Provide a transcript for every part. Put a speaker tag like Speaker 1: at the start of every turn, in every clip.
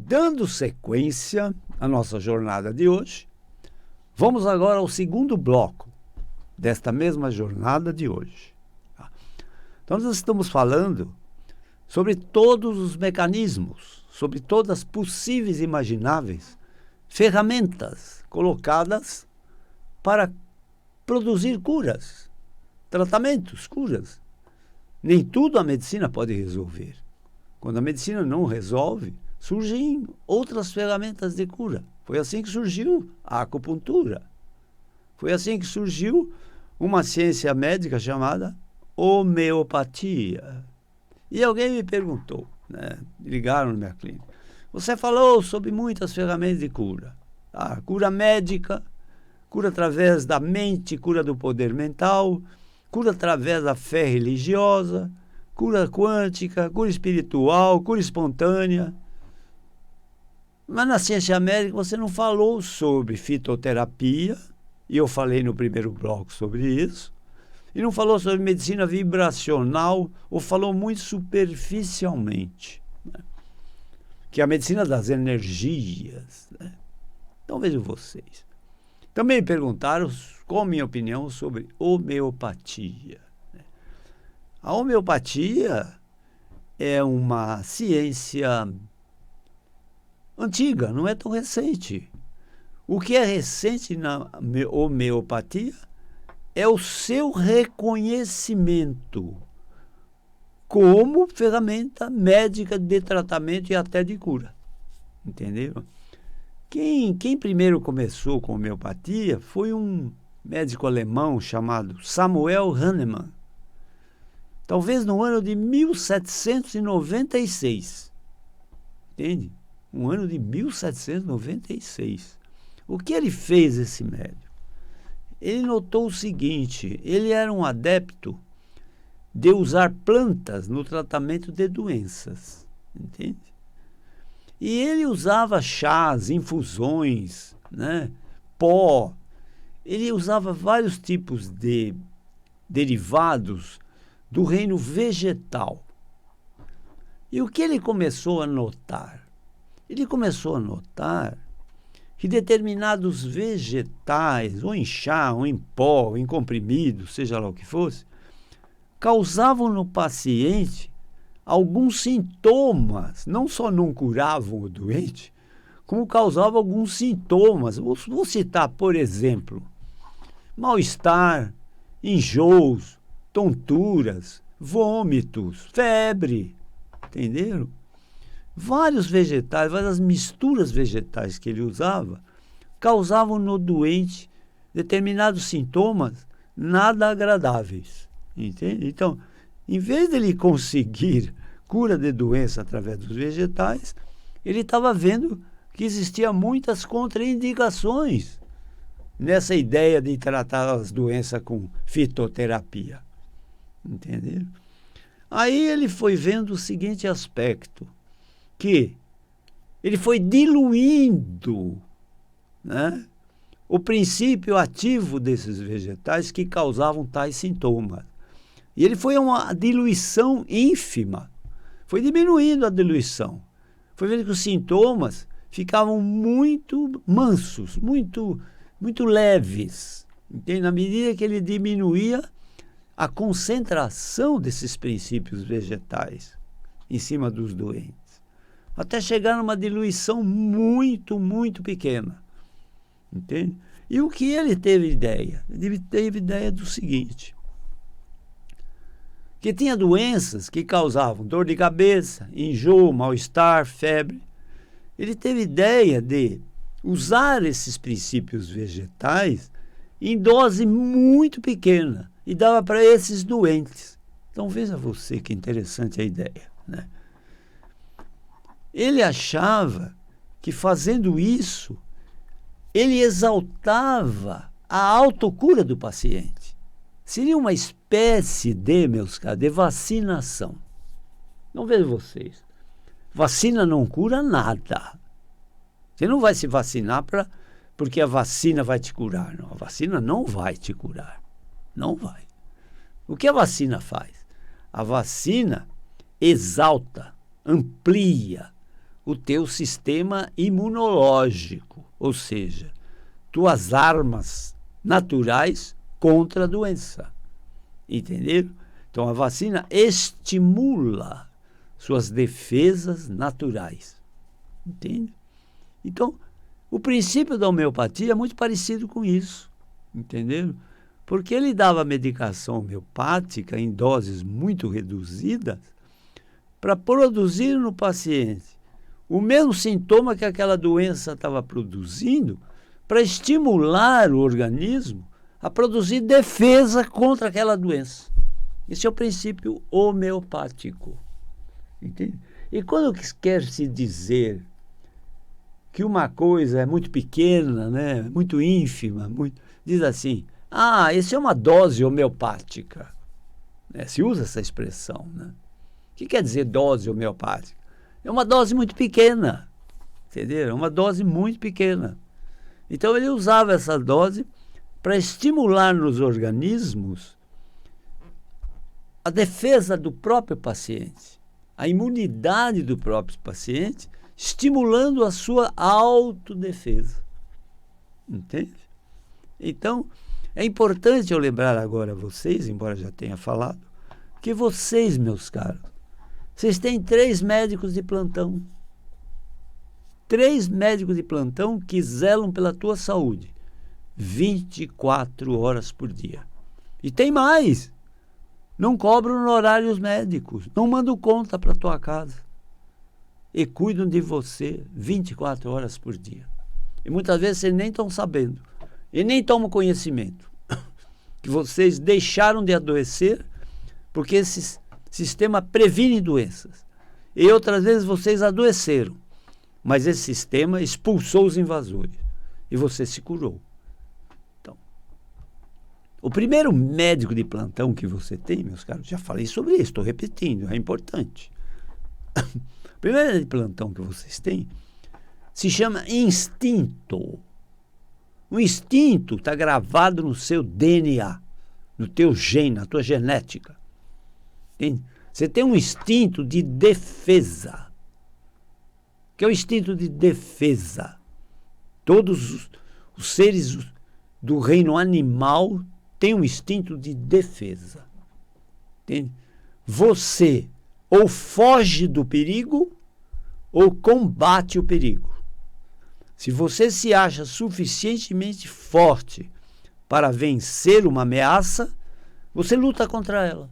Speaker 1: Dando sequência à nossa jornada de hoje, vamos agora ao segundo bloco desta mesma jornada de hoje. Então, nós estamos falando sobre todos os mecanismos, sobre todas as possíveis e imagináveis ferramentas colocadas para produzir curas, tratamentos, curas. Nem tudo a medicina pode resolver. Quando a medicina não resolve, surgem outras ferramentas de cura. Foi assim que surgiu a acupuntura. Foi assim que surgiu uma ciência médica chamada homeopatia. E alguém me perguntou, ligaram na minha clínica, você falou sobre muitas ferramentas de cura. Cura médica, cura através da mente, cura do poder mental, cura através da fé religiosa, cura quântica, cura espiritual, cura espontânea. Mas na ciência médica você não falou sobre fitoterapia, e eu falei no primeiro bloco sobre isso, e não falou sobre medicina vibracional, ou falou muito superficialmente, que é a medicina das energias. Então vejam vocês. Também me perguntaram qual a minha opinião sobre homeopatia. A homeopatia é uma ciência antiga, não é tão recente. O que é recente na homeopatia é o seu reconhecimento como ferramenta médica de tratamento e até de cura. Entenderam? Quem primeiro começou com homeopatia foi um médico alemão chamado Samuel Hahnemann. Talvez no ano de 1796. Entende? Um ano de 1796. O que ele fez, esse médico? Ele notou o seguinte: ele era um adepto de usar plantas no tratamento de doenças. Entende? E ele usava chás, infusões, pó. Ele usava vários tipos de derivados do reino vegetal. E o que ele começou a notar? Ele começou a notar que determinados vegetais, ou em chá, ou em pó, ou em comprimido, seja lá o que fosse, causavam no paciente alguns sintomas. Não só não curavam o doente, como causavam alguns sintomas. Vou citar, por exemplo, mal-estar, enjoos, tonturas, vômitos, febre. Entenderam? Vários vegetais, várias misturas vegetais que ele usava, causavam no doente determinados sintomas nada agradáveis. Entende? Então, em vez de ele conseguir cura de doença através dos vegetais, ele estava vendo que existiam muitas contraindicações nessa ideia de tratar as doenças com fitoterapia. Entenderam? Aí ele foi vendo o seguinte aspecto, que ele foi diluindo, o princípio ativo desses vegetais que causavam tais sintomas. E ele foi a uma diluição ínfima, foi diminuindo a diluição. Foi vendo que os sintomas ficavam muito mansos, muito leves. Entende? Na medida que ele diminuía a concentração desses princípios vegetais em cima dos doentes, até chegar numa diluição muito pequena. Entende? E o que ele teve ideia? Ele teve ideia do seguinte: que tinha doenças que causavam dor de cabeça, enjoo, mal-estar, febre. Ele teve ideia de usar esses princípios vegetais em dose muito pequena e dava para esses doentes. Então veja você que interessante a ideia, Ele achava que fazendo isso, ele exaltava a autocura do paciente. Seria uma espécie de, meus caros, de vacinação. Não vejam vocês. Vacina não cura nada. Você não vai se vacinar porque a vacina vai te curar. Não, a vacina não vai te curar. Não vai. O que a vacina faz? A vacina exalta, amplia o teu sistema imunológico, ou seja, tuas armas naturais contra a doença. Entenderam? Então, a vacina estimula suas defesas naturais. Entende? Então, o princípio da homeopatia é muito parecido com isso. Entenderam? Porque ele dava medicação homeopática em doses muito reduzidas para produzir no paciente o mesmo sintoma que aquela doença estava produzindo, para estimular o organismo a produzir defesa contra aquela doença. Esse é o princípio homeopático. Entende? E quando quer se dizer que uma coisa é muito pequena, né, muito ínfima, diz assim, esse é uma dose homeopática. Né? Se usa essa expressão. Né? O que quer dizer dose homeopática? É uma dose muito pequena. Entenderam? É uma dose muito pequena. Então ele usava essa dose para estimular nos organismos a defesa do próprio paciente, a imunidade do próprio paciente, estimulando a sua autodefesa. Entende? Então, é importante eu lembrar agora a vocês, embora já tenha falado, que vocês, meus caros, vocês têm 3 médicos de plantão. 3 médicos de plantão que zelam pela tua saúde 24 horas por dia. E tem mais. Não cobram honorários médicos, não mandam conta para tua casa. E cuidam de você 24 horas por dia. E muitas vezes vocês nem estão sabendo. E nem tomam conhecimento. Que vocês deixaram de adoecer porque esse sistema previne doenças. E outras vezes vocês adoeceram. Mas esse sistema expulsou os invasores. E você se curou. Então, o primeiro médico de plantão que você tem, meus caros, já falei sobre isso, estou repetindo, é importante. O primeiro médico de plantão que vocês têm se chama instinto. O instinto está gravado no seu DNA, no teu gene, na tua genética. Entende? Você tem um instinto de defesa. O que é o instinto de defesa? Todos os seres do reino animal têm um instinto de defesa. Entende? Você ou foge do perigo ou combate o perigo. Se você se acha suficientemente forte para vencer uma ameaça, você luta contra ela.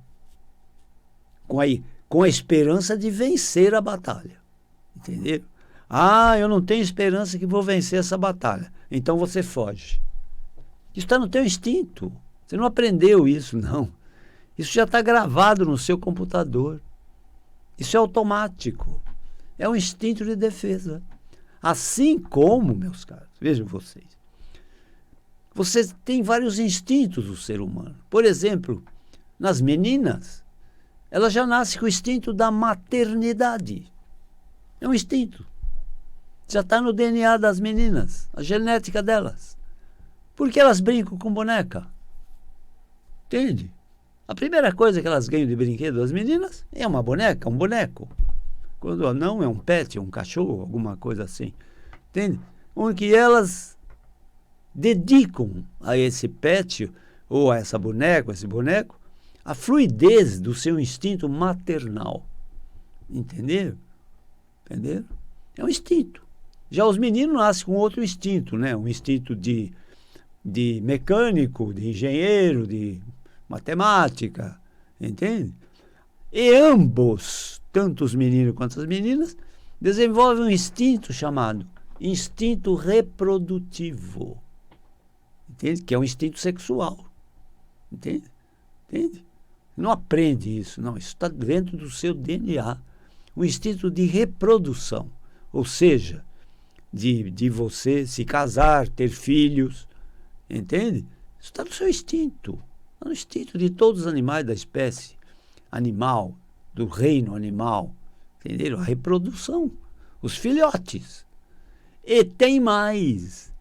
Speaker 1: Com a esperança de vencer a batalha. Entenderam? Eu não tenho esperança que vou vencer essa batalha. Então você foge. Isso está no teu instinto. Você não aprendeu isso, não. Isso já está gravado no seu computador. Isso é automático. É um instinto de defesa. Assim como, meus caros, vejam vocês têm vários instintos, o ser humano. Por exemplo, nas meninas, elas já nascem com o instinto da maternidade. É um instinto. Já está no DNA das meninas, a genética delas. Por que elas brincam com boneca? Entende? A primeira coisa que elas ganham de brinquedo das meninas é uma boneca, um boneco. Quando não, é um pet, um cachorro, alguma coisa assim. Entende? Onde elas dedicam a esse pet ou a essa boneca, esse boneco, a fluidez do seu instinto maternal. Entenderam? Entenderam? É um instinto. Já os meninos nascem com outro instinto, né? Um instinto de mecânico, de engenheiro, de matemática, entende? E ambos, tanto os meninos quanto as meninas, desenvolvem um instinto chamado instinto reprodutivo, entende? Que é um instinto sexual, entende? Entende? Não aprende isso, não. Isso está dentro do seu DNA. Um instinto de reprodução, ou seja, de você se casar, ter filhos, entende? Isso está no seu instinto, está no instinto de todos os animais da espécie animal, do reino animal, entenderam? A reprodução, os filhotes. E tem mais,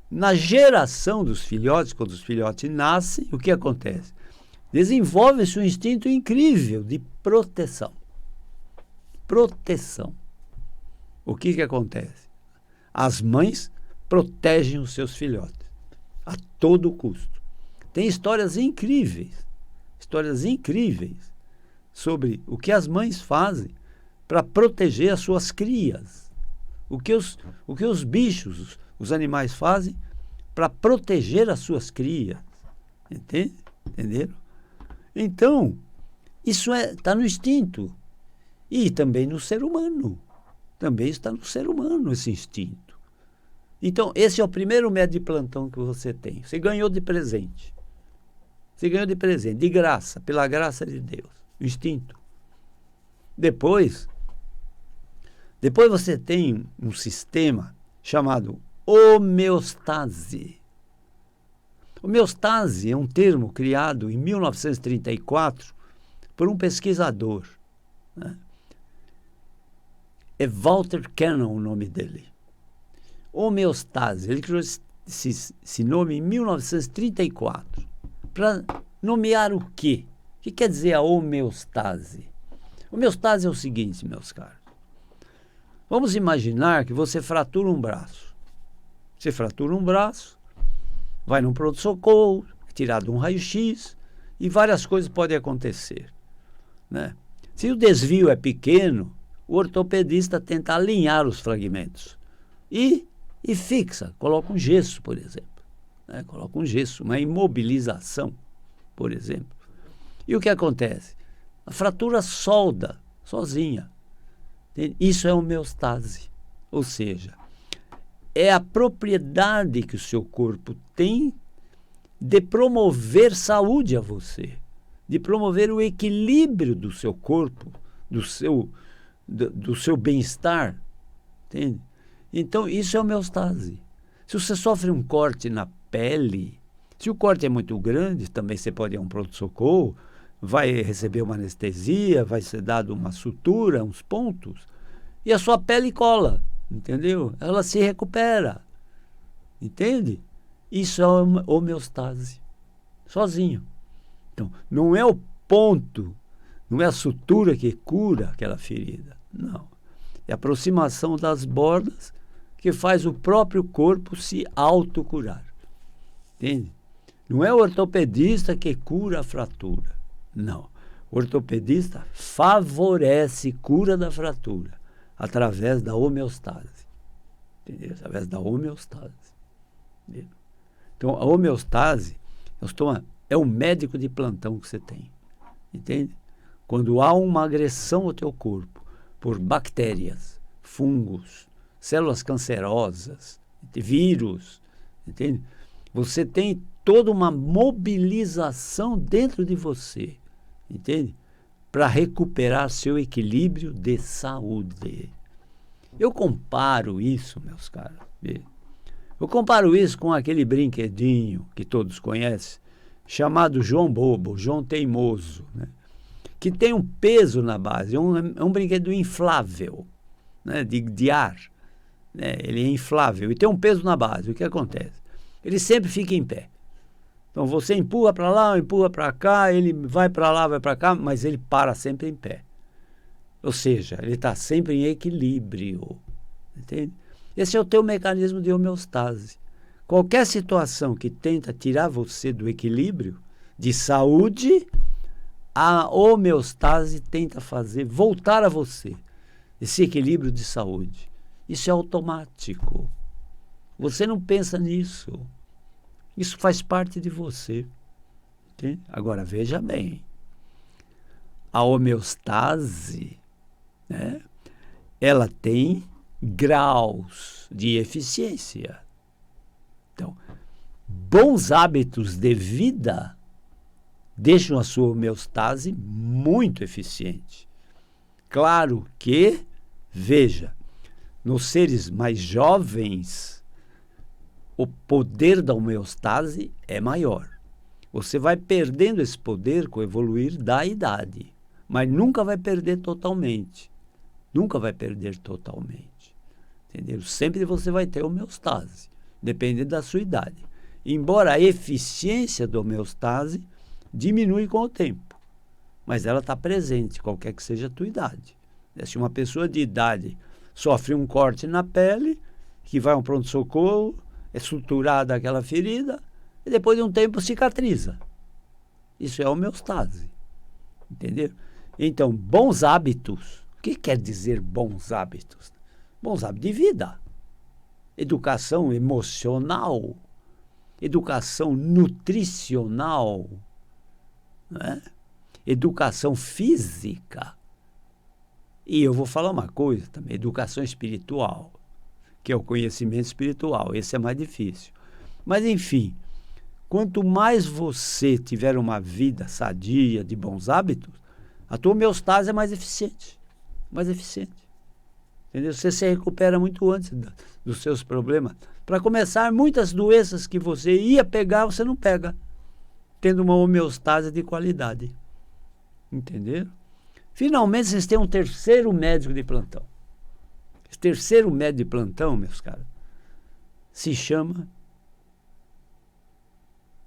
Speaker 1: na geração dos filhotes, quando os filhotes nascem, o que acontece? Desenvolve-se um instinto incrível de proteção. Proteção. o que que acontece? As mães protegem os seus filhotes a todo custo. Tem histórias incríveis sobre o que as mães fazem para proteger as suas crias. O que os bichos, os animais fazem para proteger as suas crias. Entende? Entenderam? Então, isso está no instinto. E também no ser humano. Também está no ser humano esse instinto. Então, esse é o primeiro médico de plantão que você tem. Você ganhou de presente. Você ganhou de presente, de graça, pela graça de Deus. O instinto. Depois você tem um sistema chamado homeostase. Homeostase é um termo criado em 1934 por um pesquisador, né? É Walter Cannon o nome dele. Homeostase. Ele criou esse nome em 1934 para nomear o quê? O que quer dizer a homeostase? Homeostase é o seguinte, meus caros. Vamos imaginar que você fratura um braço. Você fratura um braço, vai num pronto-socorro, é tirado um raio-x e várias coisas podem acontecer, né? Se o desvio é pequeno, o ortopedista tenta alinhar os fragmentos e fixa, coloca um gesso, por exemplo, né? Coloca um gesso, uma imobilização, por exemplo. E o que acontece? A fratura solda sozinha. Isso é homeostase, ou seja, é a propriedade que o seu corpo tem de promover saúde a você, de promover o equilíbrio do seu corpo, do seu bem-estar, entende? Então, isso é homeostase. Se você sofre um corte na pele, se o corte é muito grande, também você pode ir a um pronto-socorro, vai receber uma anestesia, vai ser dado uma sutura, uns pontos, e a sua pele cola, entendeu? Ela se recupera, entende? Isso é homeostase, sozinho. Então, não é o ponto, não é a sutura que cura aquela ferida, não. É a aproximação das bordas que faz o próprio corpo se autocurar, entende? Não é o ortopedista que cura a fratura, não. O ortopedista favorece cura da fratura através da homeostase, entendeu? Através da homeostase, entendeu? Então, a homeostase é o médico de plantão que você tem, entende? Quando há uma agressão ao teu corpo por bactérias, fungos, células cancerosas, vírus, entende? Você tem toda uma mobilização dentro de você, entende? Para recuperar seu equilíbrio de saúde. Eu comparo isso, meus caros. Eu comparo isso com aquele brinquedinho que todos conhecem, chamado João Bobo, João Teimoso, né? Que tem um peso na base, é um brinquedo inflável, né? de ar, né? Ele é inflável e tem um peso na base. O que acontece? Ele sempre fica em pé. Então você empurra para lá, empurra para cá, ele vai para lá, vai para cá, mas ele para sempre em pé. Ou seja, ele está sempre em equilíbrio, entende? Esse é o teu mecanismo de homeostase. Qualquer situação que tenta tirar você do equilíbrio de saúde, a homeostase tenta voltar a você esse equilíbrio de saúde. Isso é automático. Você não pensa nisso. Isso faz parte de você. Entende? Agora, veja bem. A homeostase, né, ela tem graus de eficiência. Então, bons hábitos de vida deixam a sua homeostase muito eficiente. Claro que, veja, nos seres mais jovens, o poder da homeostase é maior. Você vai perdendo esse poder com o evoluir da idade, mas nunca vai perder totalmente. Nunca vai perder totalmente. Entendeu? Sempre você vai ter homeostase, dependendo da sua idade. Embora a eficiência da homeostase diminui com o tempo, mas ela está presente, qualquer que seja a tua idade. Se uma pessoa de idade sofre um corte na pele, que vai a um pronto-socorro, é suturada aquela ferida, e depois de um tempo cicatriza. Isso é homeostase. Entendeu? Então, bons hábitos. O que quer dizer bons hábitos? Bons hábitos de vida. Educação emocional. Educação nutricional. Né? Educação física. E eu vou falar uma coisa também, educação espiritual, que é o conhecimento espiritual. Esse é mais difícil. Mas, enfim, quanto mais você tiver uma vida sadia, de bons hábitos, a tua homeostase é mais eficiente. Mais eficiente. Entendeu? Você se recupera muito antes dos seus problemas. Para começar, muitas doenças que você ia pegar, você não pega, tendo uma homeostase de qualidade. Entenderam? Finalmente, vocês têm um terceiro médico de plantão. Esse terceiro médico de plantão, meus caras, se chama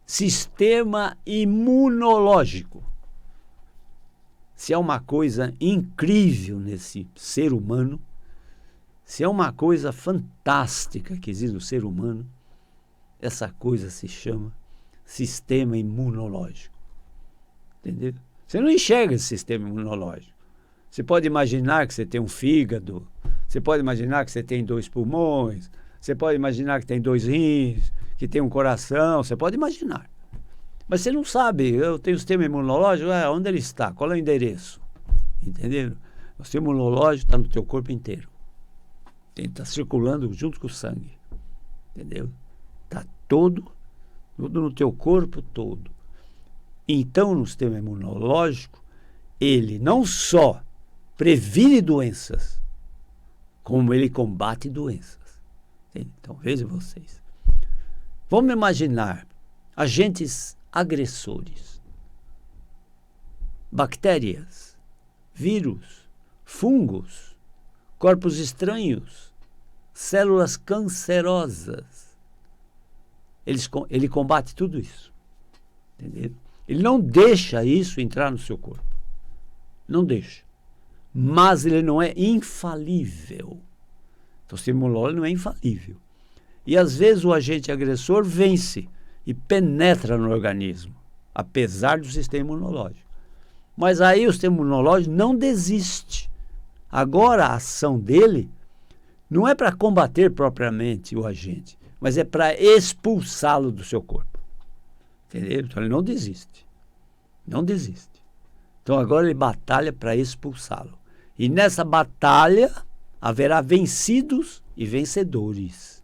Speaker 1: sistema imunológico. Se é uma coisa incrível nesse ser humano, se é uma coisa fantástica que existe no ser humano, essa coisa se chama sistema imunológico. Entendeu? Você não enxerga esse sistema imunológico. Você pode imaginar que você tem um fígado, você pode imaginar que você tem 2 pulmões, você pode imaginar que tem 2 rins, que tem um coração, você pode imaginar. Mas você não sabe, eu tenho o sistema imunológico, onde ele está? Qual é o endereço? Entendeu? O sistema imunológico está no teu corpo inteiro. Está circulando junto com o sangue. Entendeu? Está todo no teu corpo todo. Então, no sistema imunológico, ele não só previne doenças, como ele combate doenças. Então, vejam vocês. Vamos imaginar agentes agressores, bactérias, vírus, fungos, corpos estranhos, células cancerosas. Ele combate tudo isso. Entendeu? Ele não deixa isso entrar no seu corpo. Não deixa. Mas ele não é infalível. Então, o sistema imunológico não é infalível. E às vezes o agente agressor vence e penetra no organismo, apesar do sistema imunológico. Mas aí o sistema imunológico não desiste. Agora a ação dele não é para combater propriamente o agente, mas é para expulsá-lo do seu corpo. Entendeu? Então ele não desiste. Não desiste. Então agora ele batalha para expulsá-lo. E nessa batalha haverá vencidos e vencedores.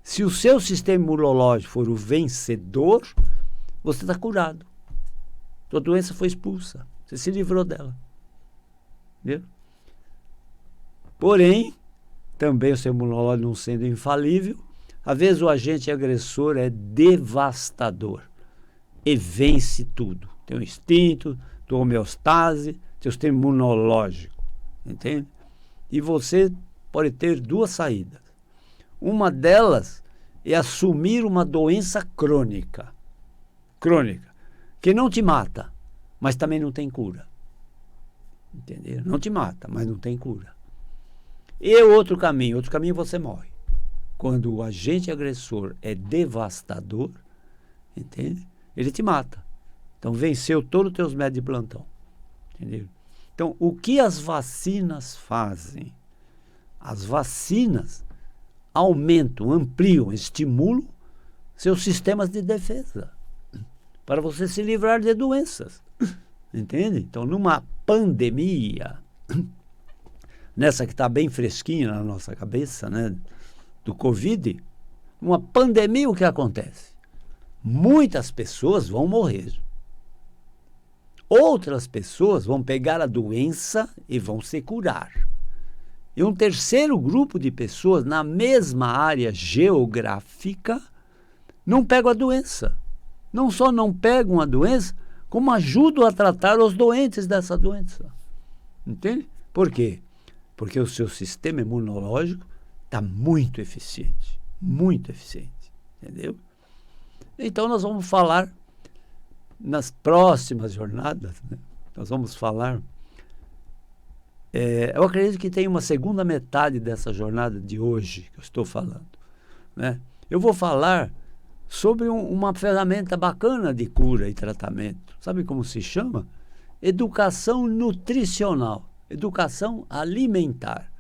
Speaker 1: Se o seu sistema imunológico for o vencedor, você está curado. Sua doença foi expulsa. Você se livrou dela. Entendeu? Porém, também o sistema imunológico não sendo infalível, às vezes o agente agressor é devastador e vence tudo. Tem o instinto, tem a homeostase, tem o sistema imunológico. Entende? E você pode ter 2 saídas. Uma delas é assumir uma doença crônica. Crônica. Que não te mata, mas também não tem cura. Entendeu? Não te mata, mas não tem cura. E outro caminho você morre. Quando o agente agressor é devastador, entende? Ele te mata. Então venceu todos os teus médicos de plantão. Entendeu? Então, o que as vacinas fazem? As vacinas aumentam, ampliam, estimulam seus sistemas de defesa para você se livrar de doenças. Entende? Então, numa pandemia, nessa que está bem fresquinha na nossa cabeça, né, do Covid, uma pandemia, o que acontece? Muitas pessoas vão morrer. Outras pessoas vão pegar a doença e vão se curar. E um terceiro grupo de pessoas na mesma área geográfica não pegam a doença. Não só não pegam a doença, como ajudam a tratar os doentes dessa doença. Entende? Por quê? Porque o seu sistema imunológico está muito eficiente. Muito eficiente. Entendeu? Então nós vamos falar nas próximas jornadas, né? Nós vamos falar Eu acredito que tem uma segunda metade dessa jornada de hoje que eu estou falando, né? Eu vou falar sobre uma ferramenta bacana de cura e tratamento. Sabe como se chama? Educação nutricional, educação alimentar.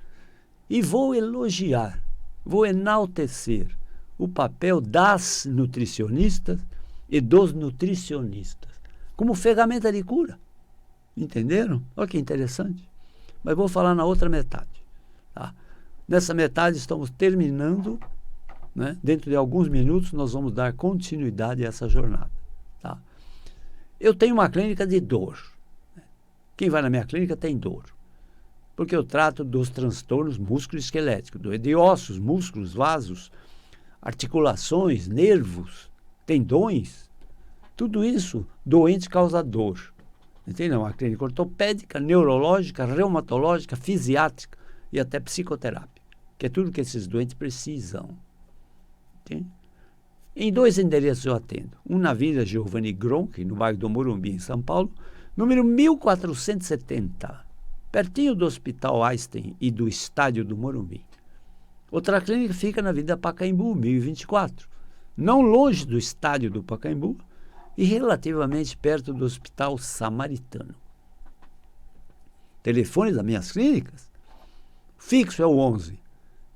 Speaker 1: E vou elogiar, vou enaltecer o papel das nutricionistas e dos nutricionistas como ferramenta de cura. Entenderam? Olha que interessante. Mas vou falar na outra metade. Tá? Nessa metade estamos terminando, né? Dentro de alguns minutos nós vamos dar continuidade a essa jornada. Tá? Eu tenho uma clínica de dor. Quem vai na minha clínica tem dor. Porque eu trato dos transtornos musculoesqueléticos, de ossos, músculos, vasos, articulações, nervos, tendões. Tudo isso, doente causa dor. Entendeu? Uma clínica ortopédica, neurológica, reumatológica, fisiátrica e até psicoterápica, que é tudo que esses doentes precisam. Entende? Em 2 endereços eu atendo. Um na Avenida Giovanni Gronchi, no bairro do Morumbi, em São Paulo, número 1470, pertinho do Hospital Einstein e do Estádio do Morumbi. Outra clínica fica na Avenida Pacaembu, 1024, não longe do Estádio do Pacaembu e relativamente perto do Hospital Samaritano. Telefone das minhas clínicas? Fixo é o 11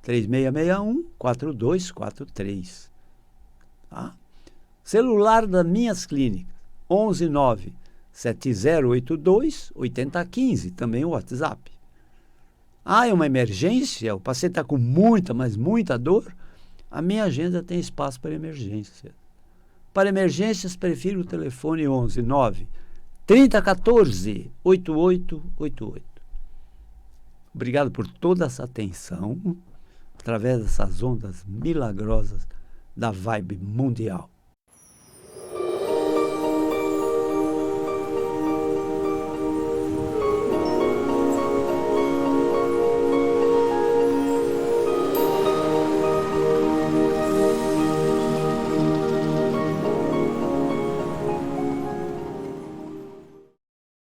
Speaker 1: 3661 4243. Tá? Celular das minhas clínicas, 11 9 7082 8015, também o WhatsApp. É uma emergência, o paciente está com muita, mas muita dor, a minha agenda tem espaço para emergência. Para emergências, prefiro o telefone 11 9 3014 8888. Obrigado por toda essa atenção, através dessas ondas milagrosas da vibe mundial.